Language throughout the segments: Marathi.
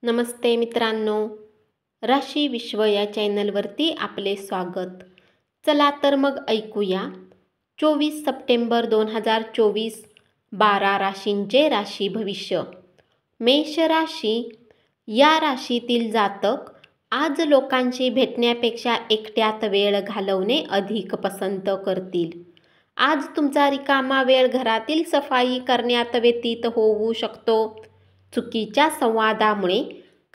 नमस्ते मित्रांनो, राशी विश्व या चॅनलवरती आपले स्वागत. चला तर मग ऐकूया 24 सप्टेंबर 2024 12 राशींचे राशी भविष्य. मेष राशी. या राशीतील जातक आज लोकांशी भेटण्यापेक्षा एकट्यात वेळ घालवणे अधिक पसंत करतील. आज तुमचा रिकामा वेळ घरातील सफाई करण्यात व्यतीत होऊ शकतो. चुकीच्या संवादामुळे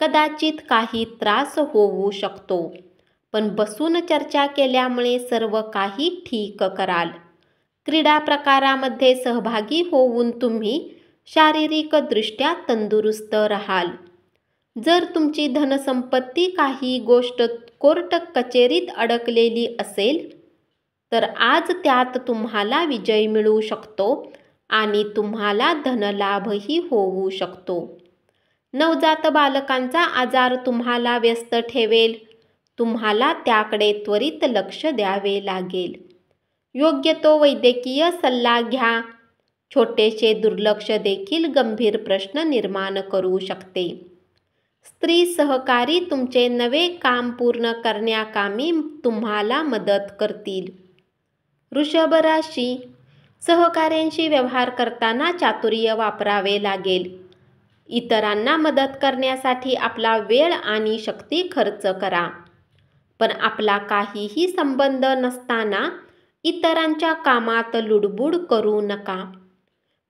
कदाचित काही त्रास होऊ शकतो, पण बसून चर्चा केल्यामुळे सर्व काही ठीक कराल. क्रीडा प्रकारामध्ये सहभागी होऊन तुम्ही शारीरिकदृष्ट्या तंदुरुस्त राहाल. जर तुमची धनसंपत्ती काही गोष्ट कोर्ट कचेरीत अडकलेली असेल तर आज त्यात तुम्हाला विजय मिळू शकतो आणि तुम्हाला धनलाभही होऊ शकतो. नवजात बालकांचा आजार तुम्हाला व्यस्त ठेवेल. तुम्हाला त्याकडे त्वरित लक्ष द्यावे लागेल. योग्य तो वैद्यकीय सल्ला घ्या. छोटेसे दुर्लक्ष देखील गंभीर प्रश्न निर्माण करू शकते. स्त्री सहकारी तुमचे नवे काम पूर्ण करण्याकामी तुम्हाला मदत करतील. वृषभ राशी. सहकाऱ्यांशी व्यवहार करताना चातुर्य वापरावे लागेल. इतरांना मदत करण्यासाठी आपला वेळ आणि शक्ती खर्च करा, पण आपला काहीही संबंध नसताना इतरांच्या कामात लुडबुड करू नका.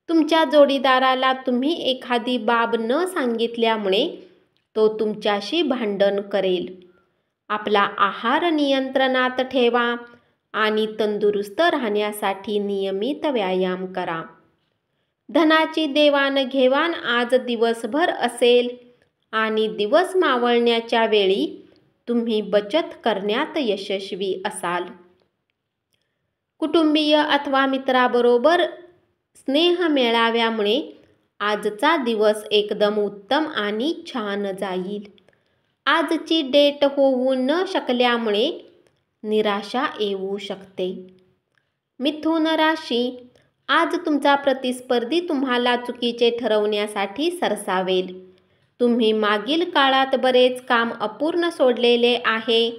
तुमच्या जोडीदाराला तुम्ही एखादी बाब न सांगितल्यामुळे तो तुमच्याशी भांडण करेल. आपला आहार नियंत्रणात ठेवा आणि तंदुरुस्त राहण्यासाठी नियमित व्यायाम करा. धनाची देवाणघेवाण आज दिवसभर असेल आणि दिवस मावळण्याच्या वेळी तुम्ही बचत करण्यात यशस्वी असाल. कुटुंबीय अथवा मित्राबरोबर स्नेह मेळाव्यामुळे आजचा दिवस एकदम उत्तम आणि छान जाईल. आजची डेट होऊ न शकल्यामुळे निराशा येऊ शकते. मिथुन राशी. आज तुमचा प्रतिस्पर्धी तुम्हाला चुकीचे ठरवण्यासाठी सरसावेल. तुम्ही मागील काळात बरेच काम अपूर्ण सोडलेले आहे,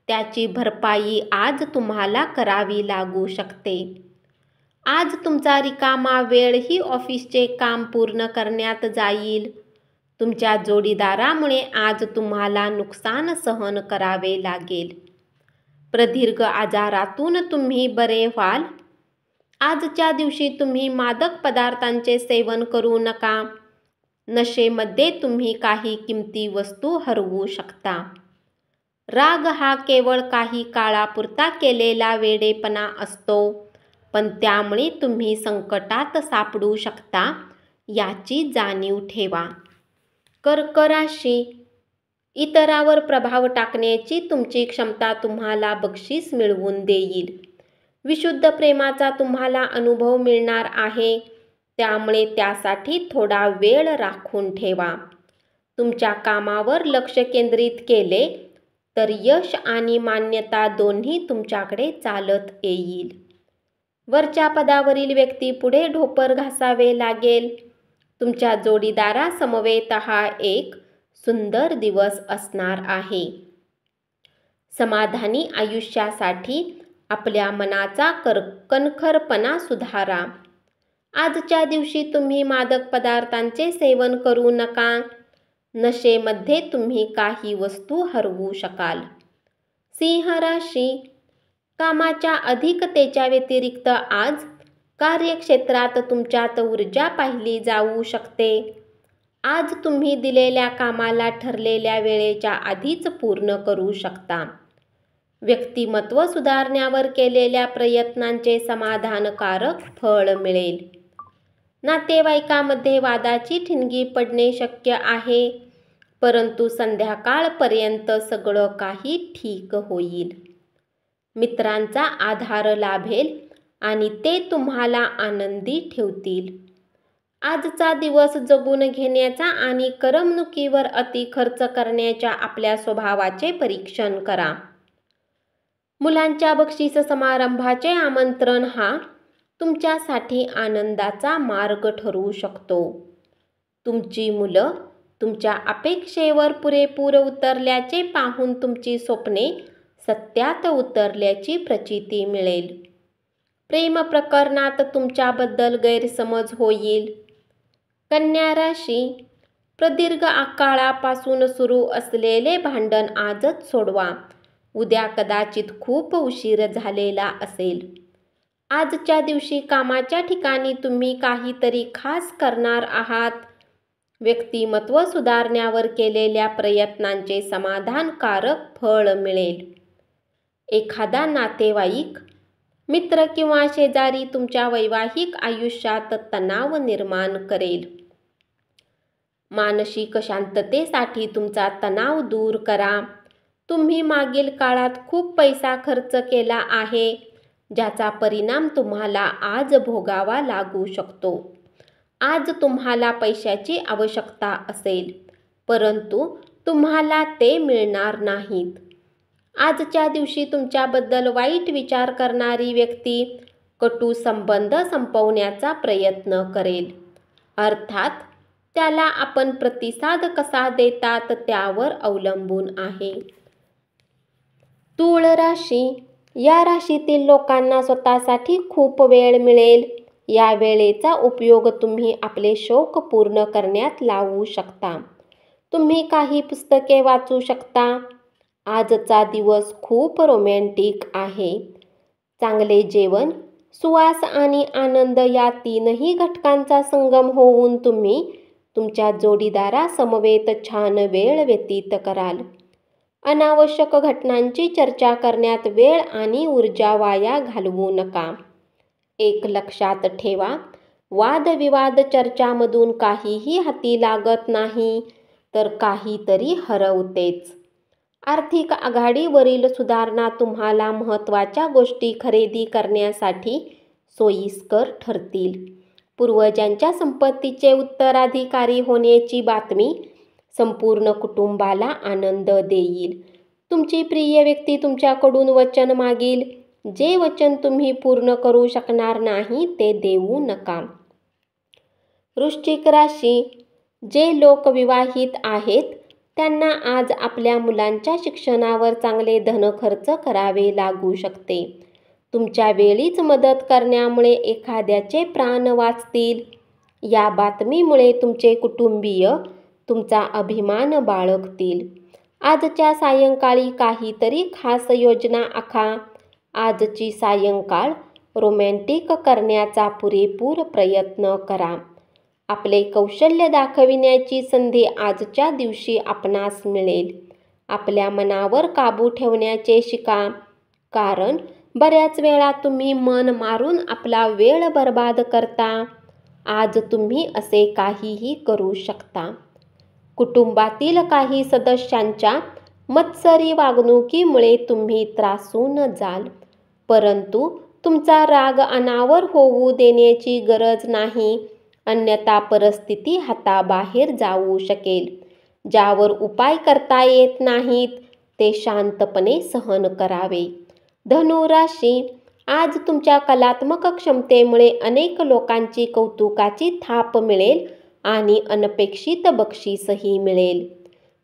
त्याची भरपाई आज तुम्हाला करावी लागू शकते. आज तुमचा रिकामा वेळही ऑफिसचे काम पूर्ण करण्यात जाईल. तुमच्या जोडीदारामुळे आज तुम्हाला नुकसान सहन करावे लागेल. प्रदीर्घ आजारातून तुम्ही बरे व्हाल. आजच्या दिवशी तुम्ही मादक पदार्थांचे सेवन करू नका. नशेमध्ये तुम्ही काही किमती वस्तू हरवू शकता. राग हा केवळ काही काळापुरता केलेला वेडेपणा असतो, पण त्यामुळे तुम्ही संकटात सापडू शकता, याची जाणीव ठेवा. कर्क राशी. इतरांवर प्रभाव टाकण्याची तुमची क्षमता तुम्हाला बक्षीस मिळवून देईल. विशुद्ध प्रेमाचा तुम्हाला अनुभव मिळणार आहे, त्यामुळे त्यासाठी थोडा वेळ राखून ठेवा. तुमच्या कामावर लक्ष केंद्रित केले तर यश आणि मान्यता दोन्ही तुमच्याकडे चालत येईल. वरच्या पदावरील व्यक्ती पुढे ढोपर घासावे लागेल. तुमच्या जोडीदारासमवेत हा एक सुंदर दिवस असणार आहे. समाधानी आयुष्यासाठी आपल्या मनाचा कणखरपणा सुधारा. आजच्या दिवशी तुम्ही मादक पदार्थांचे सेवन करू नका. नशेमध्ये तुम्ही काही वस्तू हरवू शकाल. सिंह राशी. कामाच्या अधिकतेच्या व्यतिरिक्त आज कार्यक्षेत्रात तुमच्यात ऊर्जा पाहिली जाऊ शकते. आज तुम्ही दिलेल्या कामाला ठरलेल्या वेळेच्या आधीच पूर्ण करू शकता. व्यक्तिमत्व सुधारण्यावर केलेल्या प्रयत्नांचे समाधानकारक फळ मिळेल. नातेवाईकामध्ये वादाची ठिणगी पडणे शक्य आहे, परंतु संध्याकाळपर्यंत सगळं काही ठीक होईल. मित्रांचा आधार लाभेल आणि ते तुम्हाला आनंदी ठेवतील. आजचा दिवस जगून घेण्याचा आणि करमणुकीवर अति खर्च करण्याच्या आपल्या स्वभावाचे परीक्षण करा. मुलांच्या बक्षीस समारंभाचे आमंत्रण हा तुमच्यासाठी आनंदाचा मार्ग ठरू शकतो. तुमची मुलं तुमच्या अपेक्षेवर पुरेपूर उतरल्याचे पाहून तुमची स्वप्ने सत्यात उतरल्याची प्रचिती मिळेल. प्रेम प्रकरणात तुमच्याबद्दल गैरसमज होईल. कन्या राशी, प्रदीर्घ काळापासून सुरू असलेले भांडण आजच सोडवा. उद्या कदाचित खूप उशीर झालेला असेल. आजच्या दिवशी कामाच्या ठिकाणी तुम्ही काहीतरी खास करणार आहात. व्यक्तिमत्व सुधारण्यावर केलेल्या प्रयत्नांचे समाधानकारक फळ मिळेल. एखादा नातेवाईक, मित्र किंवा शेजारी तुमच्या वैवाहिक आयुष्यात तणाव निर्माण करेल. मानसिक शांततेसाठी तुमचा तणाव दूर करा. तुम्ही मागील काळात खूप पैसा खर्च केला आहे, ज्याचा परिणाम तुम्हाला आज भोगावा लागू शकतो. आज तुम्हाला पैशाची आवश्यकता असेल, परंतु तुम्हाला ते मिळणार नाहीत. आजच्या दिवशी तुमच्याबद्दल वाईट विचार करणारी व्यक्ती कटू संबंध संपवण्याचा प्रयत्न करेल. अर्थात त्याला आपण प्रतिसाद कसा देतात त्यावर अवलंबून आहे. तूळ राशी, या राशीतील लोकांना स्वतःसाठी खूप वेळ मिळेल. या वेळेचा उपयोग तुम्ही आपले शौक पूर्ण करण्यात लावू शकता. तुम्ही काही पुस्तके वाचू शकता. आजचा दिवस खूप रोमॅन्टिक आहे. चांगले जेवण, सुवास आणि आनंद या तीनही घटकांचा संगम होऊन तुम्ही तुमच्या जोडीदारासमवेत छान वेळ व्यतीत कराल. अनावश्यक घटनांची चर्चा करण्यात वेळ आणि ऊर्जा वाया घालवू नका. एक लक्षात ठेवा, वादविवाद चर्चामधून काहीही हाती लागत नाही, तर काहीतरी हरवतेच. आर्थिक आघाडीवरील सुधारणा तुम्हाला महत्त्वाच्या गोष्टी खरेदी करण्यासाठी सोयीस्कर ठरतील. पूर्वजांच्या संपत्तीचे उत्तराधिकारी होण्याची बातमी संपूर्ण कुटुंबाला आनंद देईल. तुमची प्रिय व्यक्ती तुमच्याकडून वचन मागेल. जे वचन तुम्ही पूर्ण करू शकणार नाही ते देऊ नका. वृश्चिक राशी, जे लोक विवाहित आहेत त्यांना आज आपल्या मुलांच्या शिक्षणावर चांगले धनखर्च करावे लागू शकते. तुमच्या वेळीच मदत करण्यामुळे एखाद्याचे प्राण वाचतील. या बातमीमुळे तुमचे कुटुंबीय तुमचा अभिमान बाळगतील. आजच्या सायंकाळी काहीतरी खास योजना आखा. आजची सायंकाळ रोमॅन्टिक करण्याचा पुरेपूर प्रयत्न करा. आपले कौशल्य दाखविण्याची संधी आजच्या दिवशी आपणास मिळेल. आपल्या मनावर काबू ठेवण्याचे शिका, कारण बऱ्याच वेळा तुम्ही मन मारून आपला वेळ बर्बाद करता. आज तुम्ही असे काहीही करू शकता. कुटुंबातील काही सदस्यांच्या मत्सरी वागणुकीमुळे तुम्ही त्रासून जाल, परंतु तुमचा राग अनावर होऊ देण्याची गरज नाही, अन्यथा परिस्थिती हाताबाहेर जाऊ शकेल. ज्यावर उपाय करता येत नाहीत ते शांतपणे सहन करावे. धनु राशी, आज तुमच्या कलात्मक क्षमतेमुळे अनेक लोकांची कौतुकाची थाप मिळेल आणि अनपेक्षित बक्षीसही मिळेल.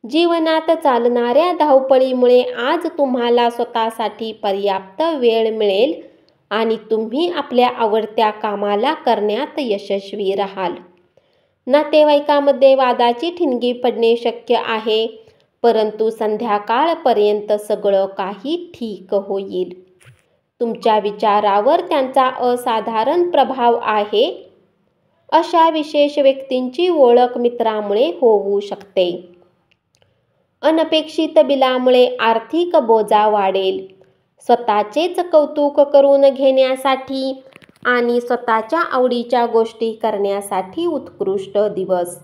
जीवनात चालणाऱ्या धावपळीमुळे आज तुम्हाला स्वतःसाठी पर्याप्त वेळ मिळेल आणि तुम्ही आपल्या आवडत्या कामाला करण्यात यशस्वी राहाल. नातेवाईकामध्ये वादाची ठिणगी पडणे शक्य आहे, परंतु संध्याकाळपर्यंत सगळं काही ठीक होईल. तुमच्या विचारावर त्यांचा असाधारण प्रभाव आहे. अशा विशेष व्यक्तींची ओळख मित्रामुळे होऊ शकते. अनपेक्षित बिलामुळे आर्थिक बोजा वाढेल. स्वतःचेच कौतुक करून घेण्यासाठी आणि स्वतःच्या आवडीच्या गोष्टी करण्यासाठी उत्कृष्ट दिवस.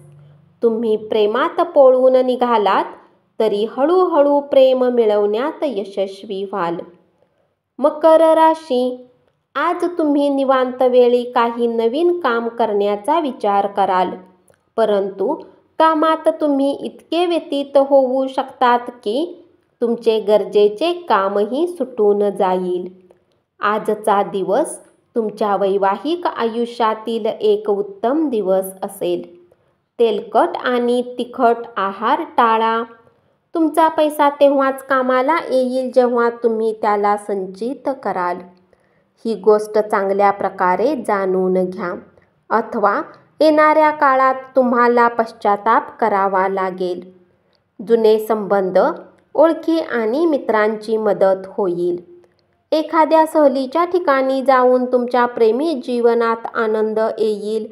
तुम्ही प्रेमात पळून निघालात तरी हळूहळू प्रेम मिळवण्यात यशस्वी व्हाल. मकर राशी, आज तुम्ही निवांत वेळी काही नवीन काम करण्याचा विचार कराल, परंतु कामात तुम्ही इतके व्यतीत होऊ शकतात की तुमचे गरजेचे कामही सुटून जाईल. आजचा दिवस तुमच्या वैवाहिक आयुष्यातील एक उत्तम दिवस असेल. तेलकट आणि तिखट आहार टाळा. तुमचा पैसा तेव्हाच कामाला येईल जेव्हा तुम्ही त्याला संचित कराल. ही गोष्ट चांगल्या प्रकारे जाणून घ्या, अथवा येणाऱ्या काळात तुम्हाला पश्चाताप करावा लागेल. जुने संबंध, ओळखी आणि मित्रांची मदत होईल. एखाद्या सहलीच्या ठिकाणी जाऊन तुमच्या प्रेमी जीवनात आनंद येईल.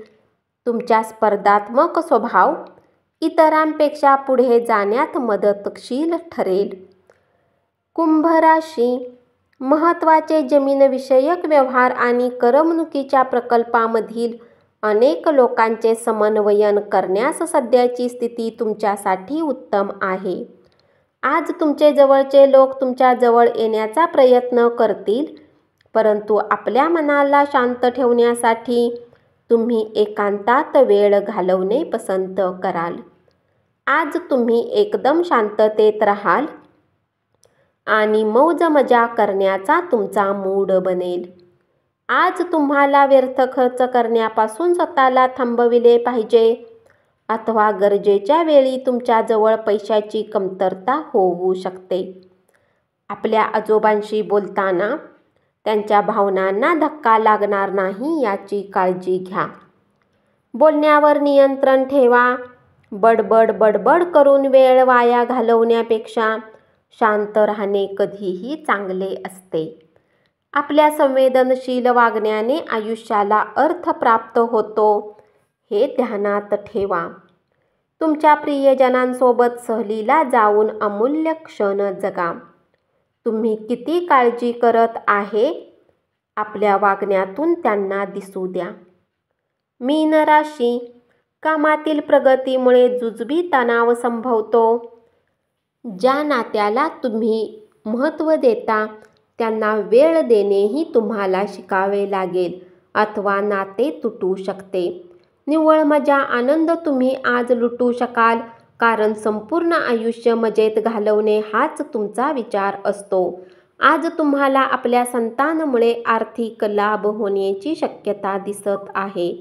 तुमचा स्पर्धात्मक स्वभाव इतरांपेक्षा पुढे जाण्यात मदतशील ठरेल. कुंभ राशी, महत्त्वाचे जमीनविषयक व्यवहार आणि करमणुकीच्या प्रकल्पामधील अनेक लोकांचे समन्वयन करण्यास सध्याची स्थिती तुमच्यासाठी उत्तम आहे. आज तुमचे जवळचे लोक तुमच्या जवळ येण्याचा प्रयत्न करतील, परंतु आपल्या मनाला शांत ठेवण्यासाठी तुम्ही एकांतात वेळ घालवणे पसंत कराल. आज तुम्ही एकदम शांततेत राहाल आणि मौज मजा करण्याचा तुमचा मूड बनेल. आज तुम्हाला व्यर्थ खर्च करण्यापासून स्वतःला थांबविले पाहिजे, अथवा गरजेच्या वेळी तुमच्याजवळ पैशाची कमतरता होऊ शकते. आपल्या आजोबांशी बोलताना त्यांच्या भावनांना धक्का लागणार नाही याची काळजी घ्या. बोलण्यावर नियंत्रण ठेवा. बडबड करून वेळ वाया घालवण्यापेक्षा शांत राहणे कधीही चांगले असते. आपल्या संवेदनशील वागण्याने आयुष्याला अर्थ प्राप्त होतो, हे ध्यानात ठेवा. तुमच्या प्रियजनांसोबत सहलीला जाऊन अमूल्य क्षण जगा. तुम्ही किती काळजी करत आहे आपल्या वागण्यातून त्यांना दिसू द्या. मीन राशी, कामातील प्रगतीमुळे जुजबी तणाव संभवतो. ज्या नात्याला तुम्ही महत्त्व देता त्यांना वेळ देणेही तुम्हाला शिकावे लागेल, अथवा नाते तुटू शकते. निव्वळ मजा आनंद तुम्ही आज लुटू शकाल, कारण संपूर्ण आयुष्य मजेत घालवणे हाच तुमचा विचार असतो. आज तुम्हाला आपल्या संतानामुळे आर्थिक लाभ होण्याची शक्यता दिसत आहे.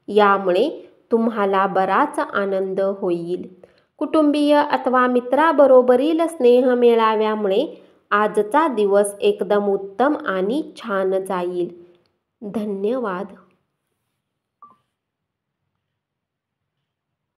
यामुळे तुम्हाला बराच आनंद होईल. कुटुंबीय अथवा मित्राबरोबरील स्नेह मेळाव्यामुळे आजचा दिवस एकदम उत्तम आणि छान जाईल. धन्यवाद.